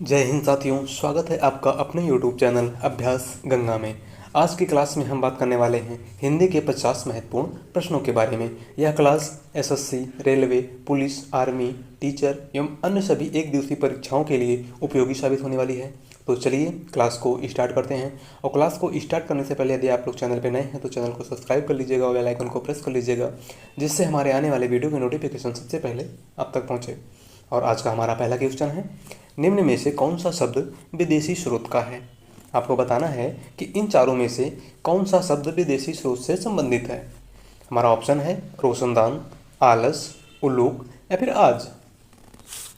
जय हिंद साथियों, स्वागत है आपका अपने YouTube चैनल अभ्यास गंगा में। आज की क्लास में हम बात करने वाले हैं हिंदी के 50 महत्वपूर्ण प्रश्नों के बारे में। यह class SSC, railway, police, army, teacher एवं अन्य सभी एक दिवसीय परीक्षाओं के लिए उपयोगी साबित होने वाली है। तो चलिए क्लास को स्टार्ट करते हैं। और क्लास को स्टार्ट करने से पहले यदि आप लोग चैनल पर नए हैं तो चैनल को सब्सक्राइब कर लीजिएगा और बेल आइकन को प्रेस कर लीजिएगा, जिससे हमारे आने वाले वीडियो की नोटिफिकेशन सबसे पहले आप तक पहुँचे। और आज का हमारा पहला क्वेश्चन है, निम्न में से कौन सा शब्द विदेशी स्रोत का है। आपको बताना है कि इन चारों में से कौन सा शब्द विदेशी स्रोत से संबंधित है। हमारा ऑप्शन है रोशनदान, आलस, उल्लूक या फिर आज।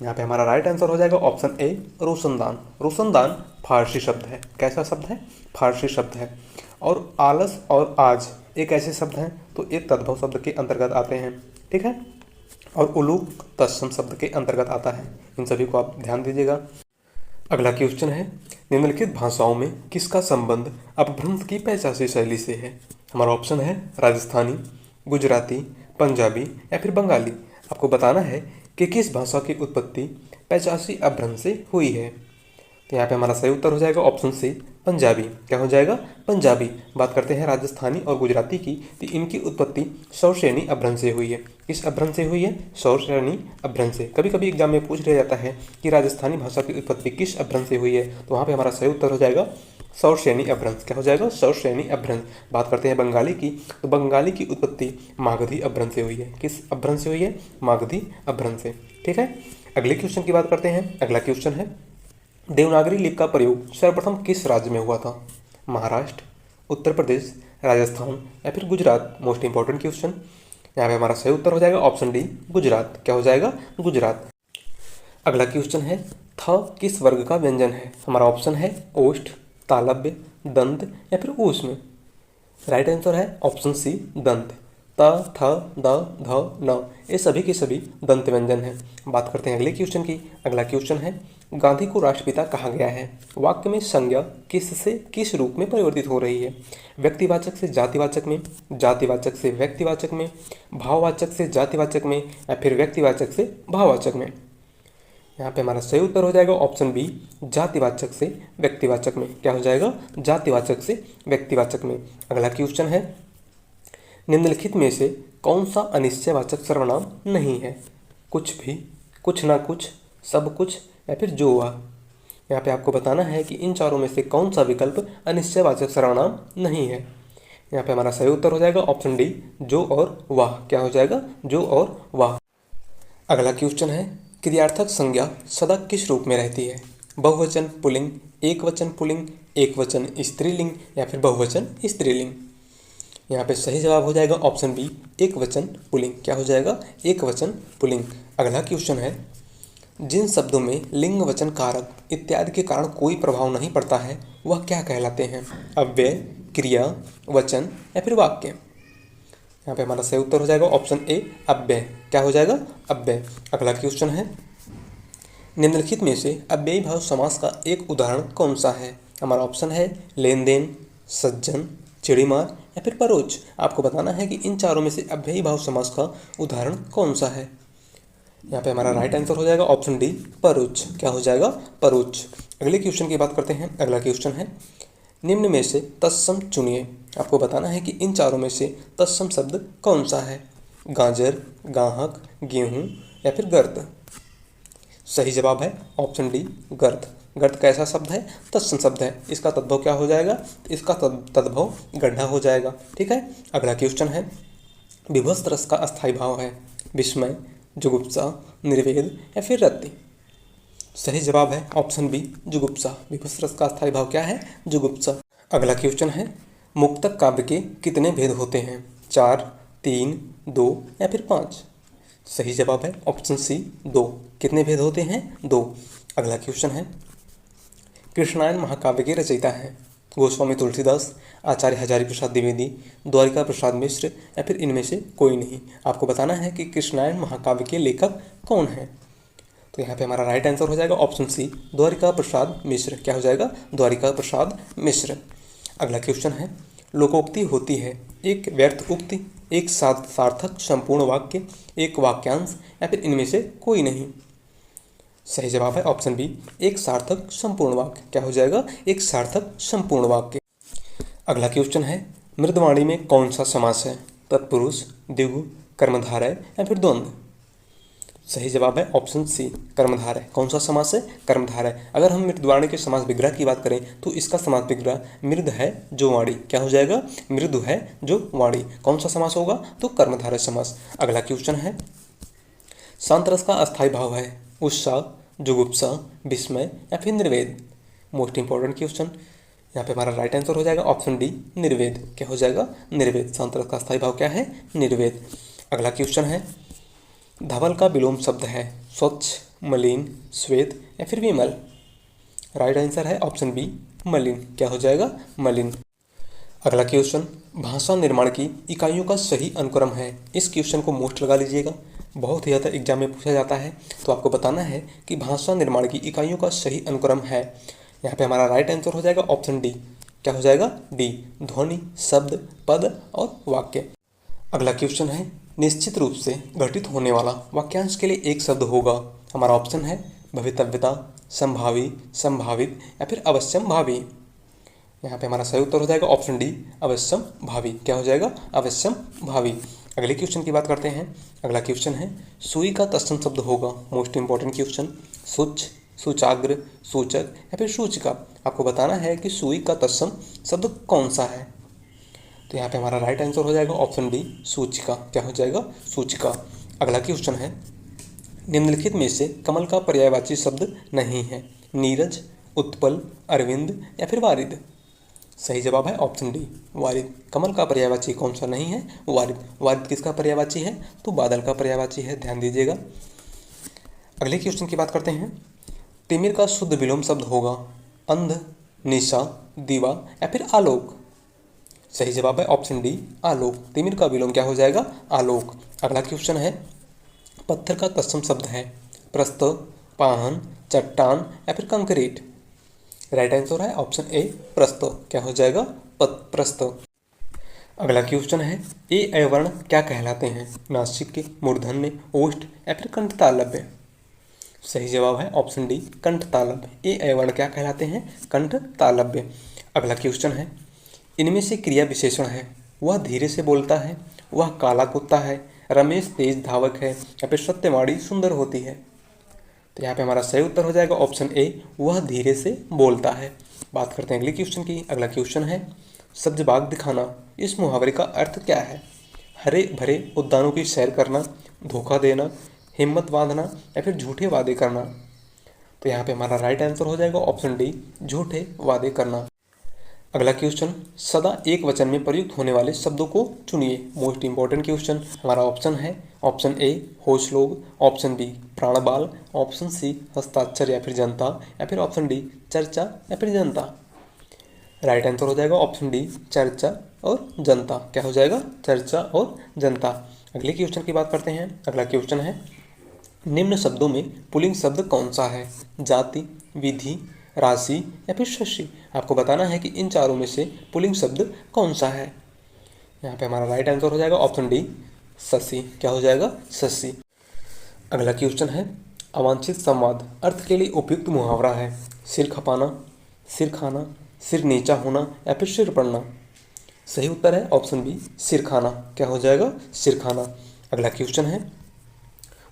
यहाँ पे हमारा राइट आंसर हो जाएगा ऑप्शन ए, रोशनदान। रोशनदान फारसी शब्द है। कैसा शब्द है? फारसी शब्द है। और आलस और आज एक ऐसे शब्द हैं तो एक तद्भव शब्द के अंतर्गत आते हैं, ठीक है। और उलूक तत्सम शब्द के अंतर्गत आता है। इन सभी को आप ध्यान दीजिएगा। अगला क्वेश्चन है, निम्नलिखित भाषाओं में किसका संबंध अपभ्रंश की पैचासी शैली से है। हमारा ऑप्शन है राजस्थानी, गुजराती, पंजाबी या फिर बंगाली। आपको बताना है कि किस भाषा की उत्पत्ति पैचासी अपभ्रंश से हुई है। तो यहाँ पे हमारा सही उत्तर हो जाएगा ऑप्शन सी, पंजाबी। क्या हो जाएगा? पंजाबी। बात करते हैं राजस्थानी और गुजराती की, तो इनकी उत्पत्ति सौरश्रेणी अपभ्रंश से हुई है। किस अपभ्रंश से हुई है? सौरश्रेणी अपभ्रंश से। कभी कभी एग्जाम में पूछ लिया जाता है कि राजस्थानी भाषा की उत्पत्ति किस अपभ्रंश से हुई है, तो वहाँ पे हमारा सही उत्तर हो जाएगा सौरश्रेणी अपभ्रंश। क्या हो जाएगा? सौरश्रेणी अपभ्रंश। बात करते हैं बंगाली की, तो बंगाली की उत्पत्ति मागधी अपभ्रंश से हुई है। किस अपभ्रंश से हुई है? मागधी अपभ्रंश से, ठीक है। अगले क्वेश्चन की बात करते हैं। अगला क्वेश्चन है, देवनागरी लिपि का प्रयोग सर्वप्रथम किस राज्य में हुआ था। महाराष्ट्र, उत्तर प्रदेश, राजस्थान या फिर गुजरात। Most important question. यहाँ पे हमारा सही उत्तर हो जाएगा ऑप्शन डी, गुजरात। क्या हो जाएगा? गुजरात। अगला क्वेश्चन है, थ किस वर्ग का व्यंजन है। हमारा ऑप्शन है ओष्ठ, तालव्य, दंत या फिर ऊष्म। राइट आंसर है ऑप्शन सी, दंत। त, थ, द, ध, न, ये सभी के सभी दंत व्यंजन हैं। बात करते हैं अगले क्वेश्चन की। अगला क्वेश्चन है, गांधी को राष्ट्रपिता कहा गया है। वाक्य में संज्ञा किस से किस रूप में परिवर्तित हो रही है। व्यक्तिवाचक से जातिवाचक में, जातिवाचक से व्यक्तिवाचक में, भाववाचक से जातिवाचक में या फिर व्यक्तिवाचक से भाववाचक में। यहाँ पे हमारा सही उत्तर हो जाएगा ऑप्शन बी, जातिवाचक से व्यक्तिवाचक में। क्या हो जाएगा? जातिवाचक से व्यक्तिवाचक में। अगला क्वेश्चन है, निम्नलिखित में से कौन सा अनिश्चयवाचक सर्वनाम नहीं है। कुछ भी, कुछ ना कुछ, सब कुछ या फिर जो वह। यहाँ पे आपको बताना है कि इन चारों में से कौन सा विकल्प अनिश्चयवाचक सर्वनाम नहीं है। यहाँ पे हमारा सही उत्तर हो जाएगा ऑप्शन डी, जो और वह। क्या हो जाएगा? जो और वह। अगला क्वेश्चन है, क्रियार्थक संज्ञा सदा किस रूप में रहती है। बहुवचन पुल्लिंग, एकवचन पुल्लिंग, एकवचन स्त्रीलिंग या फिर बहुवचन स्त्रीलिंग। यहाँ पे सही जवाब हो जाएगा ऑप्शन बी, एकवचन पुल्लिंग। क्या हो जाएगा? एकवचन पुल्लिंग। अगला क्वेश्चन है, जिन शब्दों में लिंग, वचन, कारक इत्यादि के कारण कोई प्रभाव नहीं पड़ता है वह क्या कहलाते हैं। अव्यय, क्रिया, वचन या फिर वाक्य। यहाँ पे हमारा सही उत्तर हो जाएगा ऑप्शन ए, अव्यय। क्या हो जाएगा? अव्यय। अगला क्वेश्चन है, निम्नलिखित में से अव्ययी भाव समास का एक उदाहरण कौन सा है। हमारा ऑप्शन है लेन देन, सज्जन, चिड़ीमार या फिर परोच। आपको बताना है कि इन चारों में से अव्ययी भाव समास का उदाहरण कौन सा है। यहाँ पे हमारा राइट आंसर हो जाएगा ऑप्शन डी, परोच। क्या हो जाएगा? परोच। अगले क्वेश्चन की बात करते हैं। अगला क्वेश्चन है, निम्न में से तत्सम चुनिए। आपको बताना है कि इन चारों में से तत्सम शब्द कौन सा है। गाजर, गाहक, गेहूँ या फिर गर्द। सही जवाब है ऑप्शन डी, गर्द। गर्द कैसा शब्द है? तत्सम शब्द है। इसका तद्भव क्या हो जाएगा? इसका तद्भव गड्ढा हो जाएगा, ठीक है। अगला क्वेश्चन है, विभत्स रस का अस्थायी भाव है विस्मय, जुगुप्सा, निर्वेद या फिर रति। सही जवाब है ऑप्शन बी, जुगुप्सा। विभत्स रस का अस्थायी भाव क्या है? जुगुप्सा। अगला क्वेश्चन है, मुक्तक काव्य के कितने भेद होते हैं। 4, 3, 2 या फिर 5। सही जवाब है ऑप्शन सी, 2। कितने भेद होते हैं? 2। अगला क्वेश्चन है, कृष्णायन महाकाव्य के रचयिता हैं गोस्वामी तुलसीदास, आचार्य हजारी प्रसाद द्विवेदी, द्वारिका प्रसाद मिश्र या फिर इनमें से कोई नहीं। आपको बताना है कि कृष्णायन महाकाव्य के लेखक कौन हैं। तो यहाँ पे हमारा राइट आंसर हो जाएगा ऑप्शन सी, द्वारिका प्रसाद मिश्र। क्या हो जाएगा? द्वारिका प्रसाद मिश्र। अगला क्वेश्चन है, लोकोक्ति होती है एक व्यर्थ उक्ति, एक सार्थक संपूर्ण वाक्य, एक वाक्यांश या फिर इनमें से कोई नहीं। सही जवाब है ऑप्शन बी, एक सार्थक संपूर्ण वाक्य। क्या हो जाएगा? एक सार्थक संपूर्ण वाक्य। अगला क्वेश्चन है, मृदवाणी में कौन सा समास है? तत्पुरुष, द्विगु, कर्मधारय या फिर द्वंद्व? सही जवाब है ऑप्शन सी, कर्मधारय। कौन सा समास है? कर्मधारय। अगर हम मृदवाणी के समास विग्रह की बात करें तो इसका समास विग्रह मृद है जो वाणी। क्या हो जाएगा? मृदु है जो वाणी। कौन सा समास होगा? तो कर्मधारय समास। अगला क्वेश्चन है, शांत रस का अस्थायी भाव है उत्साह, जुगुप्सा, विस्मय या फिर निर्वेद? Most important question. यहाँ पे हमारा राइट आंसर हो जाएगा ऑप्शन डी, निर्वेद। क्या हो जाएगा? निर्वेद। शांत रस का अस्थायी भाव क्या है? निर्वेद। अगला क्वेश्चन है, धवल का विलोम शब्द है स्वच्छ, मलिन, श्वेत या फिर विमल? राइट आंसर है ऑप्शन बी, मलिन। क्या हो जाएगा? मलिन। अगला क्वेश्चन, भाषा निर्माण की इकाइयों का सही अनुक्रम है। इस क्वेश्चन को मोस्ट लगा लीजिएगा, बहुत ही ज़्यादा एग्जाम में पूछा जाता है। तो आपको बताना है कि भाषा निर्माण की इकाइयों का सही अनुक्रम है। यहाँ पे हमारा राइट आंसर हो जाएगा ऑप्शन डी। क्या हो जाएगा? डी, ध्वनि, शब्द, पद और वाक्य। अगला क्वेश्चन है, निश्चित रूप से घटित होने वाला वाक्यांश के लिए एक शब्द होगा। हमारा ऑप्शन है भवितव्यता, संभावी, संभावित या फिर अवश्यम भावी। यहाँ पे हमारा सही उत्तर हो जाएगा ऑप्शन डी, अवश्यम भावी। क्या हो जाएगा? अवश्यम भावी। अगले क्वेश्चन की बात करते हैं। अगला क्वेश्चन है, सुई का तत्सम शब्द होगा। Most important question. सूच, सूचाग्र, सूचक या फिर सूचिका? आपको बताना है कि सुई का तत्सम शब्द कौन सा है। तो यहाँ पे हमारा राइट आंसर हो जाएगा ऑप्शन डी, सूचिका। क्या हो जाएगा? सूचिका। अगला क्वेश्चन है, निम्नलिखित में से कमल का पर्यायवाची शब्द नहीं है। नीरज, उत्पल, अरविंद या फिर वारिद? सही जवाब है ऑप्शन डी, वारिद। कमल का पर्यायवाची कौन सा नहीं है? वारिद। वारिद किसका पर्यायवाची है? तो बादल का पर्यायवाची है, ध्यान दीजिएगा। अगले क्वेश्चन की बात करते हैं। तिमिर का शुद्ध विलोम शब्द होगा अंध, निशा, दीवा या फिर आलोक? सही जवाब है ऑप्शन डी, आलोक। तिमिर का विलोम क्या हो जाएगा? आलोक। अगला क्वेश्चन है, पत्थर का तत्सम शब्द है प्रस्थ, पाहन, चट्टान या फिर कंक्रीट? राइट आंसर है ऑप्शन ए, प्रस्थ। क्या हो जाएगा? प्रस्थ। अगला क्वेश्चन है, ए अवर्ण क्या कहलाते हैं? नासिक, मूर्धन्य, ओष्ठ या फिर कंठ तालव्य? सही जवाब है ऑप्शन डी, कंठ तालव्य। ए अवर्ण क्या कहलाते हैं? कंठ तालव्य। अगला क्वेश्चन है, इनमें से क्रिया विशेषण है वह धीरे से बोलता है, वह काला कुत्ता है, रमेश तेज धावक है या फिर सत्यवाणी सुंदर होती है? तो यहाँ पे हमारा सही उत्तर हो जाएगा ऑप्शन ए, वह धीरे से बोलता है। बात करते हैं अगले क्वेश्चन की। अगला क्वेश्चन है, सब्ज बाग दिखाना, इस मुहावरे का अर्थ क्या है? हरे भरे उद्यानों की सैर करना, धोखा देना, हिम्मत बांधना या फिर झूठे वादे करना? तो यहाँ पे हमारा राइट आंसर हो जाएगा ऑप्शन डी, झूठे वादे करना। अगला क्वेश्चन, सदा एक वचन में प्रयुक्त होने वाले शब्दों को चुनिए। Most important question. हमारा ऑप्शन है ऑप्शन ए, होशलोग, ऑप्शन बी, प्राणबाल, ऑप्शन सी, हस्ताक्षर या फिर जनता या फिर ऑप्शन डी, चर्चा या फिर जनता? राइट आंसर हो जाएगा ऑप्शन डी, चर्चा और जनता। क्या हो जाएगा? चर्चा और जनता। अगले क्वेश्चन की बात करते हैं। अगला क्वेश्चन है, निम्न शब्दों में पुल्लिंग शब्द कौन सा है? जाति, विधि, राशि या फिर शशि? आपको बताना है कि इन चारों में से पुल्लिंग शब्द कौन सा है। यहाँ पे हमारा राइट आंसर हो जाएगा ऑप्शन डी, शशि। क्या हो जाएगा? शशि। अगला क्वेश्चन है, अवांछित संवाद अर्थ के लिए उपयुक्त मुहावरा है सिर खपाना, सिर खाना, सिर नीचा होना या फिर सिर पड़ना? सही उत्तर है ऑप्शन बी, सिर खाना। क्या हो जाएगा? सिर खाना। अगला क्वेश्चन है,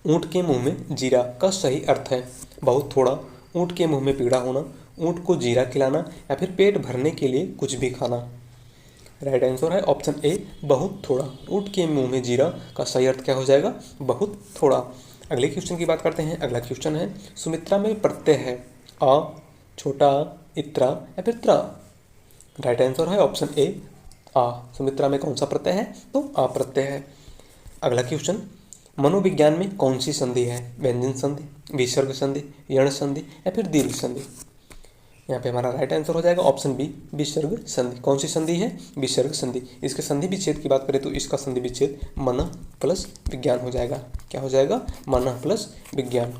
ऊँट के मुंह में जीरा का सही अर्थ है बहुत थोड़ा, ऊँट के मुंह में पीड़ा होना, ऊँट को जीरा खिलाना या फिर पेट भरने के लिए कुछ भी खाना? राइट आंसर है ऑप्शन ए, बहुत थोड़ा। ऊँट के मुंह में जीरा का सही अर्थ क्या हो जाएगा? बहुत थोड़ा। अगले क्वेश्चन की बात करते हैं। अगला क्वेश्चन है, सुमित्रा में प्रत्यय है आ, छोटा आ, इत्रा या फिर त्रा? राइट आंसर है ऑप्शन ए, आ। सुमित्रा में कौन सा प्रत्यय है? तो आ प्रत्यय है। अगला क्वेश्चन, मनोविज्ञान में कौन सी संधि है? व्यंजन संधि, विसर्ग संधि, यण संधि या फिर दीर्घ संधि? यहाँ पे हमारा राइट आंसर हो जाएगा ऑप्शन बी, विसर्ग संधि। कौन सी संधि है? विसर्ग संधि। इसके संधि विच्छेद की बात करें तो इसका संधि विच्छेद मन प्लस विज्ञान हो जाएगा। क्या हो जाएगा? मन प्लस विज्ञान।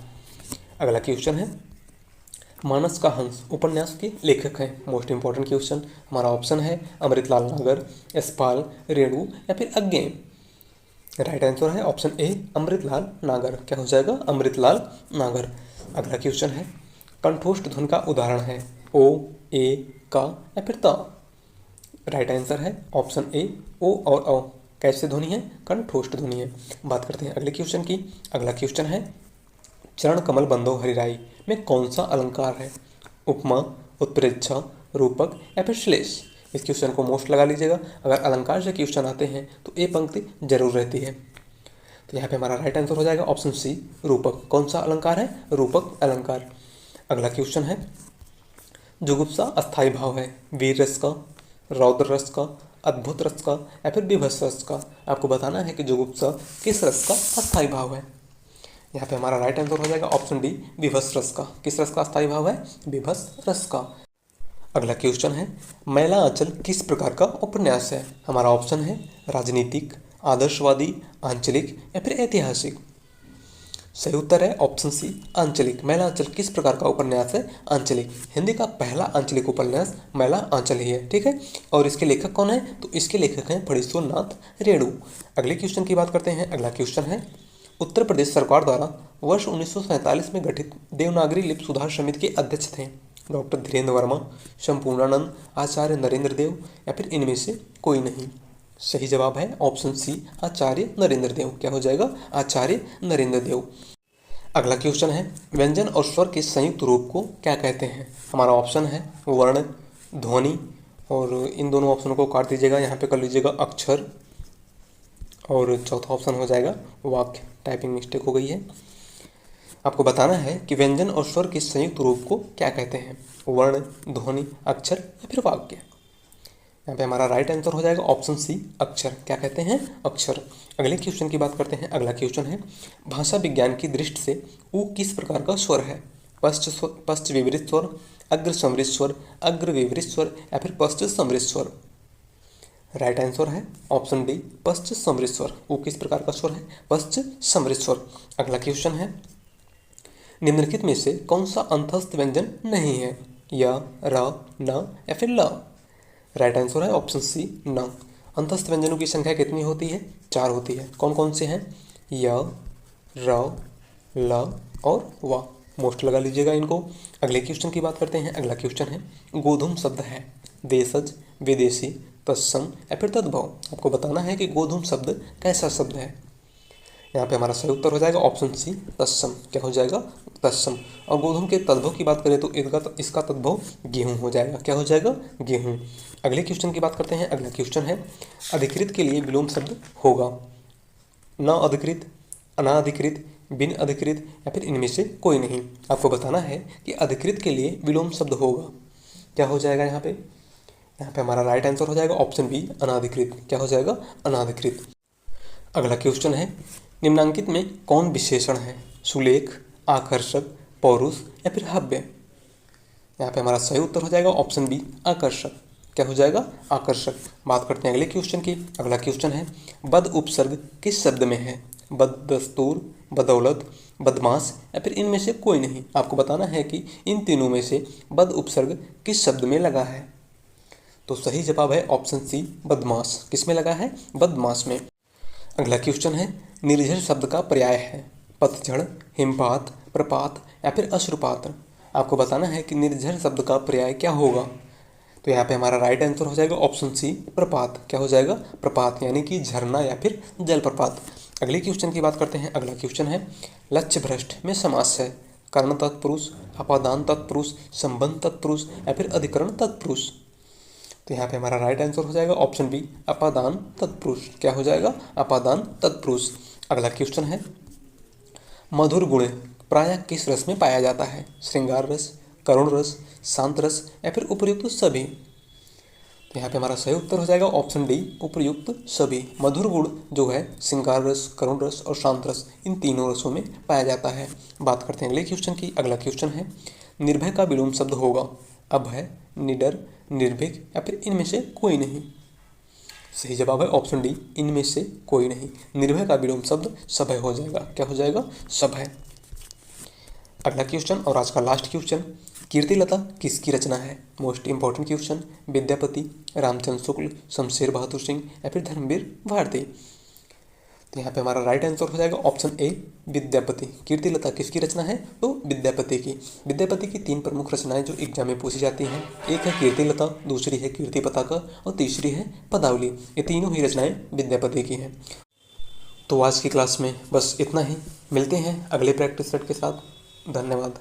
अगला क्वेश्चन है, मानस का हंस उपन्यास के लेखक हैं। Most important question. हमारा ऑप्शन है अमृतलाल नागर, यशपाल, रेणु या फिर अज्ञेय? राइट आंसर है ऑप्शन ए, अमृतलाल नागर। क्या हो जाएगा? अमृतलाल नागर। अगला क्वेश्चन है, कंठोष्ठ ध्वनि का उदाहरण है ओ, ए, का या फिर ता। राइट आंसर है ऑप्शन ए, ओ और औ। कैसे ध्वनि है? कंठोष्ठ ध्वनि है। बात करते हैं अगले क्वेश्चन की। अगला क्वेश्चन है, चरण कमल बंधो हरिराई में कौन सा अलंकार है? उपमा, उत्प्रेक्षा, रूपक या फिर श्लेष। इस क्वेश्चन को मोस्ट लगा लीजिएगा। अगर अलंकार से क्वेश्चन आते हैं तो ए पंक्ति जरूर रहती है। तो यहाँ पे हमारा राइट आंसर हो जाएगा ऑप्शन सी, रूपक। कौन सा अलंकार है? रूपक अलंकार। अगला क्वेश्चन है, जुगुप्सा अस्थायी भाव है वीर रस का, रौद्र रस का, अद्भुत रस का या फिर विभत्स रस का। आपको बताना है कि जुगुप्सा किस रस का अस्थायी भाव है। यहाँ पे हमारा राइट आंसर हो जाएगा ऑप्शन डी, विभत्स रस का। किस रस का अस्थायी भाव है? विभत्स रस का। अगला क्वेश्चन है, मैला आंचल किस प्रकार का उपन्यास है? हमारा ऑप्शन है राजनीतिक, आदर्शवादी, आंचलिक या फिर ऐतिहासिक। सही उत्तर है ऑप्शन सी, आंचलिक। मैला आंचल किस प्रकार का उपन्यास है? आंचलिक। हिंदी का पहला आंचलिक उपन्यास मैला आंचल ही है, ठीक है। और इसके लेखक कौन है? तो इसके लेखक हैं फणीश्वर नाथ रेणु। अगले क्वेश्चन की बात करते हैं। अगला क्वेश्चन है, उत्तर प्रदेश सरकार द्वारा वर्ष 1947 में गठित देवनागरी लिपि सुधार समिति के अध्यक्ष थे डॉक्टर धीरेन्द्र वर्मा, संपूर्णानंद, आचार्य नरेंद्र देव या फिर इनमें से कोई नहीं। सही जवाब है ऑप्शन सी, आचार्य नरेंद्र देव। क्या हो जाएगा? आचार्य नरेंद्र देव। अगला क्वेश्चन है, व्यंजन और स्वर के संयुक्त रूप को क्या कहते हैं? हमारा ऑप्शन है वर्ण, ध्वनि, और इन दोनों ऑप्शनों को काट दीजिएगा। यहाँ पे कर लीजिएगा अक्षर, और चौथा ऑप्शन हो जाएगा वाक्य। टाइपिंग मिस्टेक हो गई है। आपको बताना है कि व्यंजन और स्वर के संयुक्त रूप को क्या कहते हैं? वर्ण, ध्वनि, अक्षर या फिर वाक्य। यहाँ पे हमारा राइट आंसर हो जाएगा ऑप्शन सी, अक्षर। क्या कहते हैं? अक्षर। अगले क्वेश्चन की बात करते हैं। अगला क्वेश्चन है, भाषा विज्ञान की दृष्टि से ऊ किस प्रकार का स्वर है? पश्च विवरित स्वर, अग्र समृद्ध स्वर, अग्र विवरित स्वर या फिर पश्च समृद्ध स्वर। राइट आंसर है ऑप्शन डी, पश्च समृद्ध स्वर। ऊ किस प्रकार का स्वर है? पश्च समृद्ध स्वर। अगला क्वेश्चन है, निम्नलिखित में से कौन सा अंतस्थ व्यंजन नहीं है? या, र, न या फिर ल। राइट आंसर है ऑप्शन सी, न। अंतस्थ व्यंजनों की संख्या कितनी होती है? 4 होती है। कौन कौन से हैं? य, र, ल और व। मोस्ट लगा लीजिएगा इनको। अगले क्वेश्चन की बात करते हैं। अगला क्वेश्चन है, गोधूम शब्द है देशज, विदेशी, तत्सम या फिर तद्भव। आपको बताना है कि गोधूम शब्द कैसा शब्द है। यहाँ पे हमारा सही उत्तर हो जाएगा ऑप्शन सी, तत्सम। क्या हो जाएगा? तत्सम। और गोधूम के तद्भव की बात करें तो इसका तद्भव गेहूं हो जाएगा। क्या हो जाएगा? गेहूं। अगले क्वेश्चन की बात करते हैं। अगला क्वेश्चन है, अधिकृत के लिए विलोम शब्द होगा न अधिकृत, अनाधिकृत, बिन अधिकृत या फिर इनमें से कोई नहीं। आपको बताना है कि अधिकृत के लिए विलोम शब्द होगा। क्या हो जाएगा यहाँ पे? यहाँ पे हमारा राइट आंसर हो जाएगा ऑप्शन बी, अनाधिकृत। क्या हो जाएगा? अनाधिकृत। अगला क्वेश्चन है, निम्नांकित में कौन विशेषण है? सुलेख, आकर्षक, पौरुष या फिर हव्य। यहाँ पे हमारा सही उत्तर हो जाएगा ऑप्शन बी, आकर्षक। क्या हो जाएगा? आकर्षक। बात करते हैं अगले क्वेश्चन की। अगला क्वेश्चन है, बद उपसर्ग किस शब्द में है? बददस्तूर, बदौलत, बदमाश या फिर इनमें से कोई नहीं। आपको बताना है कि इन तीनों में से बद उपसर्ग किस शब्द में लगा है। तो सही जवाब है ऑप्शन सी, बदमाश। किस में लगा है? बदमाश में। अगला क्वेश्चन है, निर्झर शब्द का पर्याय है पतझड़, हिमपात, प्रपात या फिर अश्रुपात। आपको बताना है कि निर्झर शब्द का पर्याय क्या होगा। तो यहाँ पे हमारा राइट आंसर हो जाएगा ऑप्शन सी, प्रपात। क्या हो जाएगा? प्रपात, यानी कि झरना या फिर जलप्रपात। अगले क्वेश्चन की बात करते हैं। अगला क्वेश्चन है, लक्ष्य भ्रष्ट में समास है कर्ण तत्पुरुष, अपादान तत्पुरुष, संबंध तत्पुरुष या फिर अधिकरण तत्पुरुष। तो यहाँ पे हमारा राइट आंसर हो जाएगा ऑप्शन बी, अपादान तत्पुरुष। क्या हो जाएगा? अपादान तत्पुरुष। अगला क्वेश्चन है, मधुर गुण प्रायः किस रस में पाया जाता है? श्रृंगार रस, करुण रस, शांत रस या फिर उपर्युक्त सभी। तो यहाँ पे हमारा सही उत्तर हो जाएगा ऑप्शन डी, उपर्युक्त सभी। मधुर गुण जो है श्रृंगार रस, करुण रस और शांत रस, इन तीनों रसों में पाया जाता है। बात करते हैं अगले क्वेश्चन की। अगला क्वेश्चन है, निर्भय का विलोम शब्द होगा अभय, निडर, निर्भीक या फिर इनमें से कोई नहीं। सही जवाब है ऑप्शन डी, इनमें से कोई नहीं। निर्भय का विलोम शब्द सभय हो जाएगा। क्या हो जाएगा? सभय। अगला क्वेश्चन और आज का लास्ट क्वेश्चन, कीर्तिलता किसकी रचना है? Most important question. Vidyapati, Ramchandra Shukla, Shamsher Bahadur Singh या फिर धर्मवीर भारती। तो यहाँ पे हमारा राइट आंसर हो जाएगा ऑप्शन ए, विद्यापति। कीर्तिलता किसकी रचना है? तो विद्यापति की। विद्यापति की 3 प्रमुख रचनाएं जो एग्जाम में पूछी जाती हैं, एक है कीर्तिलता, दूसरी है कीर्ति पताका और तीसरी है पदावली। ये तीनों ही रचनाएं विद्यापति की हैं। तो आज की क्लास में बस इतना ही। मिलते हैं अगले प्रैक्टिस सेट के साथ। धन्यवाद।